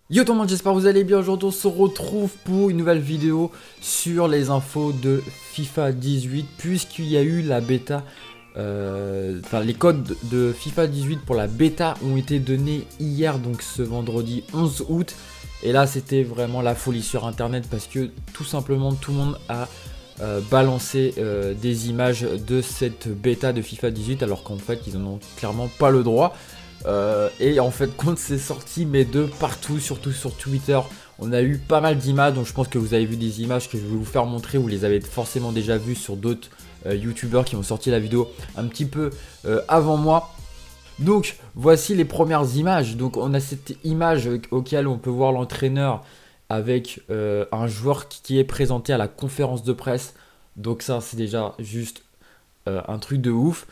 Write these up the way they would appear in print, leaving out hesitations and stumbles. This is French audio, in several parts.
Yo tout le monde, j'espère que vous allez bien. Aujourd'hui on se retrouve pour une nouvelle vidéo sur les infos de FIFA 18 puisqu'il y a eu la bêta, enfin les codes de FIFA 18 pour la bêta ont été donnés hier, donc ce vendredi 11 août. Et là c'était vraiment la folie sur internet parce que tout simplement tout le monde a balancé des images de cette bêta de FIFA 18 alors qu'en fait ils en ont clairement pas le droit. Et en fait compte c'est sorti mais de partout, surtout sur Twitter. On a eu pas mal d'images, donc je pense que vous avez vu des images que je vais vous faire montrer. Vous les avez forcément déjà vues sur d'autres youtubeurs qui ont sorti la vidéo un petit peu avant moi. Donc voici les premières images. Donc on a cette image auquel on peut voir l'entraîneur avec un joueur qui est présenté à la conférence de presse. Donc ça c'est déjà juste un truc de ouf.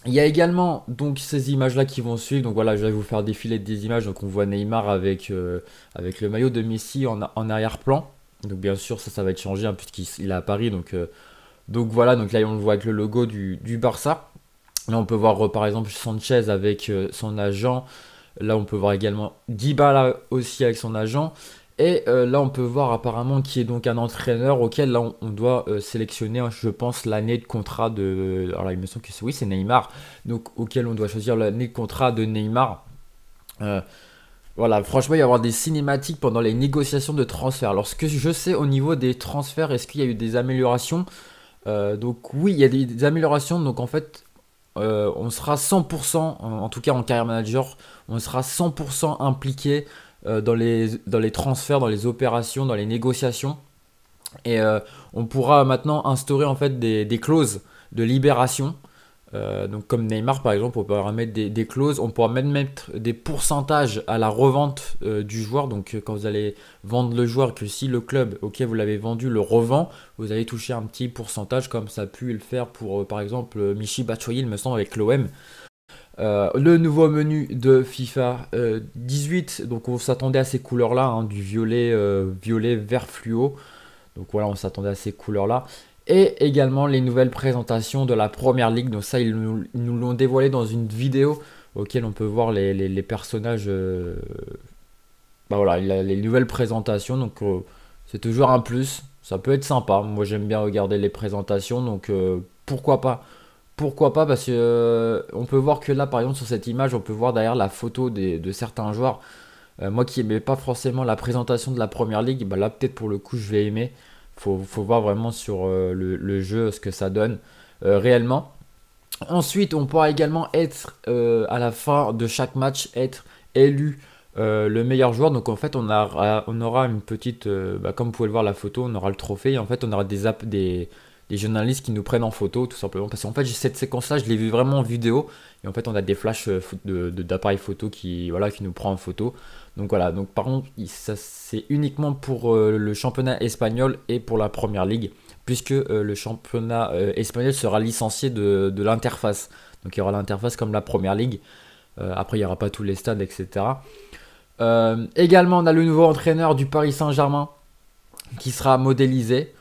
Il y a également donc ces images là qui vont suivre. Donc voilà, je vais vous faire défiler des images. Donc on voit Neymar avec le maillot de Messi en arrière-plan. Donc bien sûr ça va être changé hein, puisqu'il est à Paris. Donc voilà, donc là on le voit avec le logo du Barça. Là on peut voir par exemple Sanchez avec son agent. Là on peut voir également Dybala aussi avec son agent. Et là on peut voir apparemment qui est donc un entraîneur auquel là on doit sélectionner, hein, je pense, l'année de contrat de... Alors là, il me semble que oui, c'est Neymar. Donc auquel on doit choisir l'année de contrat de Neymar. Euh, voilà, franchement il va y avoir des cinématiques pendant les négociations de transfert. Alors ce que je sais au niveau des transferts, est-ce qu'il y a eu des améliorations? Donc oui, il y a des améliorations. Donc en fait on sera 100%, en tout cas en carrière manager, on sera 100% impliqué dans les transferts, dans les opérations, dans les négociations. Et on pourra maintenant instaurer en fait des clauses de libération. Donc comme Neymar par exemple, on pourra mettre des clauses, on pourra même mettre des pourcentages à la revente du joueur. Donc quand vous allez vendre le joueur, que si le club auquel vous l'avez vendu le revend, vous allez toucher un petit pourcentage comme ça a pu le faire pour par exemple Michy Batshuayi, il me semble, avec l'OM. Le nouveau menu de FIFA 18, donc on s'attendait à ces couleurs-là, hein, du violet, violet vert fluo. Donc voilà, on s'attendait à ces couleurs-là. Et également les nouvelles présentations de la première ligue. Donc ça, ils nous l'ont dévoilé dans une vidéo auquel on peut voir les personnages. Bah voilà, les nouvelles présentations. Donc c'est toujours un plus. Ça peut être sympa. Moi j'aime bien regarder les présentations. Donc pourquoi pas? Pourquoi pas? Parce que on peut voir que là, par exemple, sur cette image, on peut voir derrière la photo de certains joueurs. Moi qui aimais pas forcément la présentation de la première ligue, bah là peut-être pour le coup je vais aimer. Faut voir vraiment sur le jeu ce que ça donne réellement. Ensuite, on pourra également être à la fin de chaque match être élu le meilleur joueur. Donc en fait, on aura une petite, bah, comme vous pouvez le voir la photo, on aura le trophée et en fait on aura des journalistes qui nous prennent en photo tout simplement parce qu'en fait cette séquence là je l'ai vu vraiment en vidéo et en fait on a des flashs d'appareils photo qui nous prend en photo. Donc voilà, donc par contre ça c'est uniquement pour le championnat espagnol et pour la première ligue puisque le championnat espagnol sera licencié de l'interface. Donc il y aura l'interface comme la première ligue. Après il n'y aura pas tous les stades, etc. Également on a le nouveau entraîneur du Paris Saint-Germain qui sera modélisé.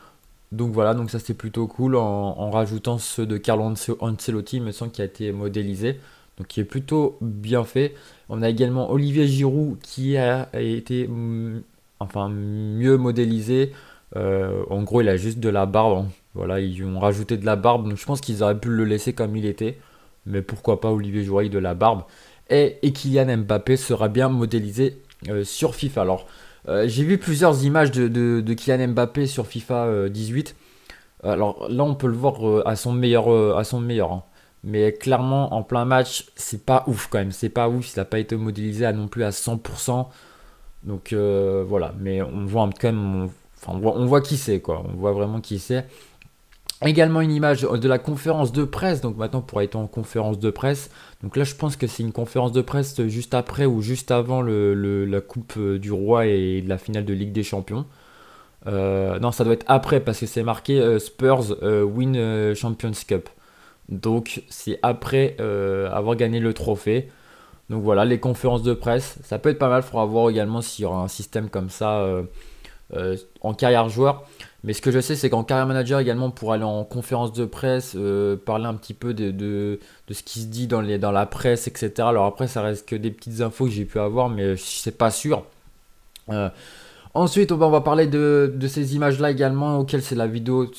Donc voilà, donc ça c'est plutôt cool en rajoutant ceux de Carlo Ancelotti, il me semble, qui a été modélisé, donc qui est plutôt bien fait. On a également Olivier Giroud qui a été enfin mieux modélisé. En gros, il a juste de la barbe, hein. Voilà, ils lui ont rajouté de la barbe, donc je pense qu'ils auraient pu le laisser comme il était. Mais pourquoi pas Olivier Giroud avec de la barbe. Et Kylian Mbappé sera bien modélisé sur FIFA. Alors, j'ai vu plusieurs images de Kylian Mbappé sur FIFA 18. Alors là, on peut le voir à son meilleur, hein. Mais clairement, en plein match, c'est pas ouf quand même. C'est pas ouf. Il n'a pas été modélisé non plus à 100%. Donc voilà. Mais on voit quand même. Enfin, on voit qui c'est quoi. On voit vraiment qui c'est. Également une image de la conférence de presse. Donc maintenant, pour être en conférence de presse. Donc là, je pense que c'est une conférence de presse juste après ou juste avant la Coupe du Roi et la finale de Ligue des Champions. Non, ça doit être après parce que c'est marqué Spurs win Champions Cup. Donc c'est après avoir gagné le trophée. Donc voilà, les conférences de presse, ça peut être pas mal. Il faudra voir également s'il y aura un système comme ça en carrière joueur. Mais ce que je sais, c'est qu'en Career Manager également, pour aller en conférence de presse, parler un petit peu de ce qui se dit dans la presse, etc. Alors après, ça reste que des petites infos que j'ai pu avoir, mais c'est pas sûr. Euh, Ensuite, on va parler de ces images-là également, auxquelles c'est la vidéo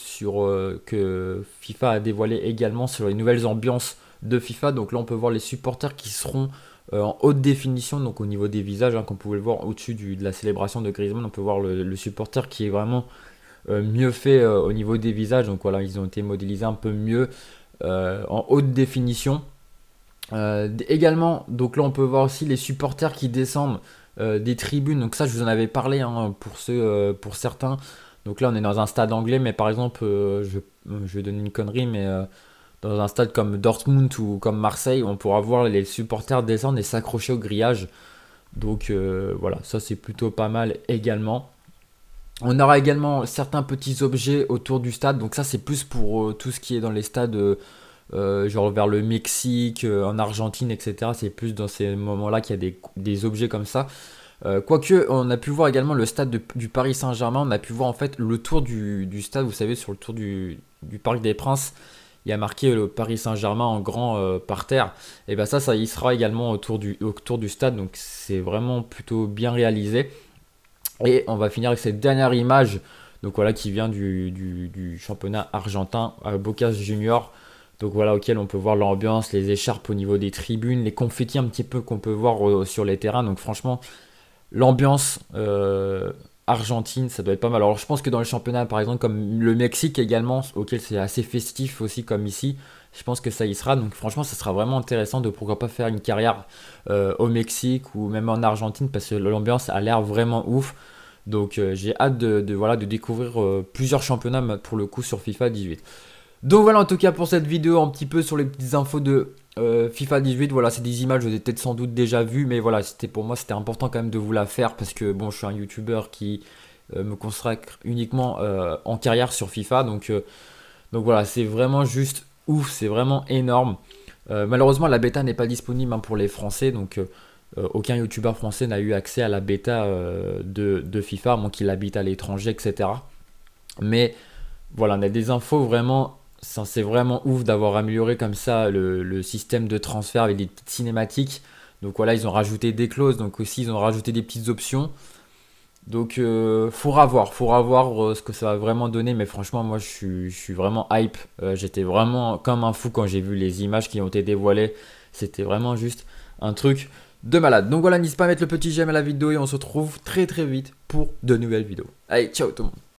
que FIFA a dévoilé également sur les nouvelles ambiances de FIFA. Donc là, on peut voir les supporters qui seront en haute définition, donc au niveau des visages, hein, comme vous pouvez le voir au-dessus de la célébration de Griezmann. On peut voir le supporter qui est vraiment mieux fait au niveau des visages. Donc voilà, ils ont été modélisés un peu mieux en haute définition. Également, donc là on peut voir aussi les supporters qui descendent des tribunes. Donc ça, je vous en avais parlé, hein, pour certains. Donc là, on est dans un stade anglais, mais par exemple, je vais donner une connerie, mais dans un stade comme Dortmund ou comme Marseille, on pourra voir les supporters descendre et s'accrocher au grillage. Donc voilà, ça c'est plutôt pas mal également. On aura également certains petits objets autour du stade. Donc ça, c'est plus pour tout ce qui est dans les stades, genre vers le Mexique, en Argentine, etc. C'est plus dans ces moments-là qu'il y a des objets comme ça. Quoique, on a pu voir également le stade du Paris Saint-Germain. On a pu voir en fait le tour du stade. Vous savez, sur le tour du Parc des Princes, il y a marqué le Paris Saint-Germain en grand par terre. Et bien ça y sera également autour du stade. Donc c'est vraiment plutôt bien réalisé. Et on va finir avec cette dernière image, donc voilà, qui vient du championnat argentin à Boca Junior. Donc voilà, auquel on peut voir l'ambiance, les écharpes au niveau des tribunes, les confettis un petit peu qu'on peut voir sur les terrains. Donc franchement, l'ambiance argentine, ça doit être pas mal. Alors je pense que dans le championnat, par exemple, comme le Mexique également, auquel c'est assez festif aussi comme ici, je pense que ça y sera. Donc franchement, ça sera vraiment intéressant de pourquoi pas faire une carrière au Mexique ou même en Argentine, parce que l'ambiance a l'air vraiment ouf. Donc j'ai hâte voilà, de découvrir plusieurs championnats pour le coup sur FIFA 18. Donc voilà en tout cas pour cette vidéo un petit peu sur les petites infos de FIFA 18. Voilà, c'est des images que vous avez peut-être sans doute déjà vues, mais voilà, pour moi c'était important quand même de vous la faire, parce que bon, je suis un YouTuber qui me consacre uniquement en carrière sur FIFA. Donc voilà, c'est vraiment juste ouf, c'est vraiment énorme. Malheureusement, la bêta n'est pas disponible, hein, pour les Français, donc aucun YouTuber français n'a eu accès à la bêta de FIFA, à moins qu'il habite à l'étranger, etc. Mais voilà, on a des infos vraiment. C'est vraiment ouf d'avoir amélioré comme ça le système de transfert avec des petites cinématiques. Donc voilà, ils ont rajouté des clauses, donc aussi ils ont rajouté des petites options. Donc faudra voir ce que ça va vraiment donner. Mais franchement, moi je suis vraiment hype. J'étais vraiment comme un fou quand j'ai vu les images qui ont été dévoilées. C'était vraiment juste un truc de malade. Donc voilà, n'hésite pas à mettre le petit j'aime à la vidéo et on se retrouve très très vite pour de nouvelles vidéos. Allez, ciao tout le monde.